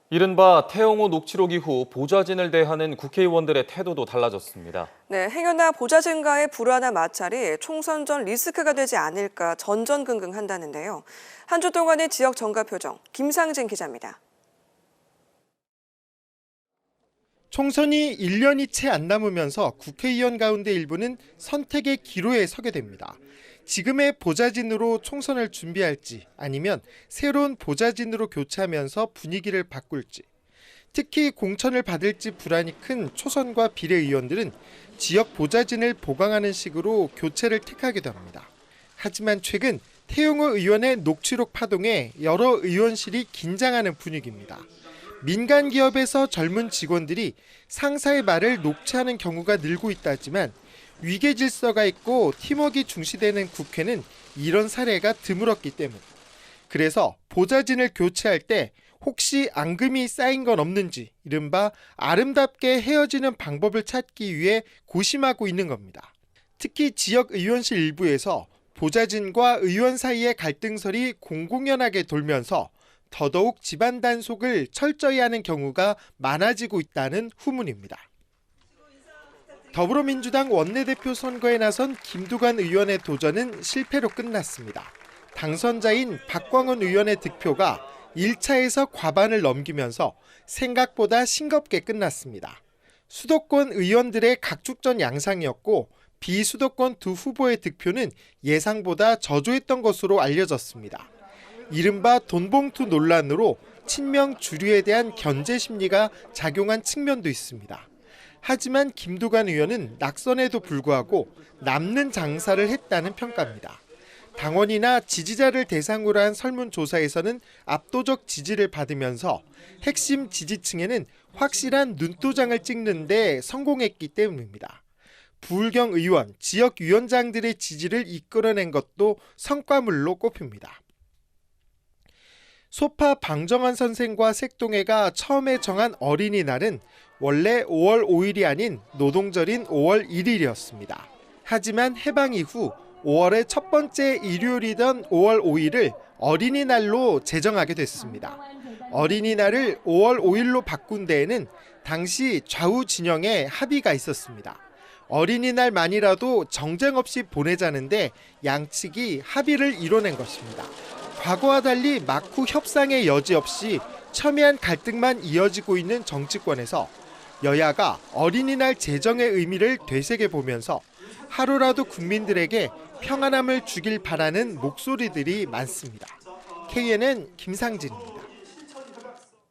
이른바 태영호 녹취록 이후 보좌진을 대하는 국회의원들의 태도도 달라졌습니다. 네, 행여나 보좌진과의 불안한 마찰이 총선 전 리스크가 되지 않을까 전전긍긍한다는데요. 한 주 동안의 지역 정가 표정, 김상진 기자입니다. 총선이 1년이 채 안 남으면서 국회의원 가운데 일부는 선택의 기로에 서게 됩니다. 지금의 보좌진으로 총선을 준비할지 아니면 새로운 보좌진으로 교체하면서 분위기를 바꿀지, 특히 공천을 받을지 불안이 큰 초선과 비례의원들은 지역 보좌진을 보강하는 식으로 교체를 택하기도 합니다. 하지만 최근 태영호 의원의 녹취록 파동에 여러 의원실이 긴장하는 분위기입니다. 민간 기업에서 젊은 직원들이 상사의 말을 녹취하는 경우가 늘고 있다지만 위계 질서가 있고 팀워크가 중시되는 국회는 이런 사례가 드물었기 때문. 그래서 보좌진을 교체할 때 혹시 앙금이 쌓인 건 없는지 이른바 아름답게 헤어지는 방법을 찾기 위해 고심하고 있는 겁니다. 특히 지역 의원실 일부에서 보좌진과 의원 사이의 갈등설이 공공연하게 돌면서 더더욱 집안 단속을 철저히 하는 경우가 많아지고 있다는 후문입니다. 더불어민주당 원내대표 선거에 나선 김두관 의원의 도전은 실패로 끝났습니다. 당선자인 박광훈 의원의 득표가 1차에서 과반을 넘기면서 생각보다 싱겁게 끝났습니다. 수도권 의원들의 각축전 양상이었고 비수도권 두 후보의 득표는 예상보다 저조했던 것으로 알려졌습니다. 이른바 돈봉투 논란으로 친명 주류에 대한 견제 심리가 작용한 측면도 있습니다. 하지만 김두관 의원은 낙선에도 불구하고 남는 장사를 했다는 평가입니다. 당원이나 지지자를 대상으로 한 설문조사에서는 압도적 지지를 받으면서 핵심 지지층에는 확실한 눈도장을 찍는 데 성공했기 때문입니다. 부울경 의원, 지역위원장들의 지지를 이끌어낸 것도 성과물로 꼽힙니다. 소파 방정환 선생과 색동해가 처음에 정한 어린이날은 원래 5월 5일이 아닌 노동절인 5월 1일이었습니다. 하지만 해방 이후 5월의 첫 번째 일요일이던 5월 5일을 어린이날로 제정하게 됐습니다. 어린이날을 5월 5일로 바꾼 데에는 당시 좌우 진영에 합의가 있었습니다. 어린이날만이라도 정쟁 없이 보내자는데 양측이 합의를 이뤄낸 것입니다. 과거와 달리 막후 협상의 여지 없이 첨예한 갈등만 이어지고 있는 정치권에서 여야가 어린이날 제정의 의미를 되새겨보면서 하루라도 국민들에게 평안함을 주길 바라는 목소리들이 많습니다. KNN 김상진입니다.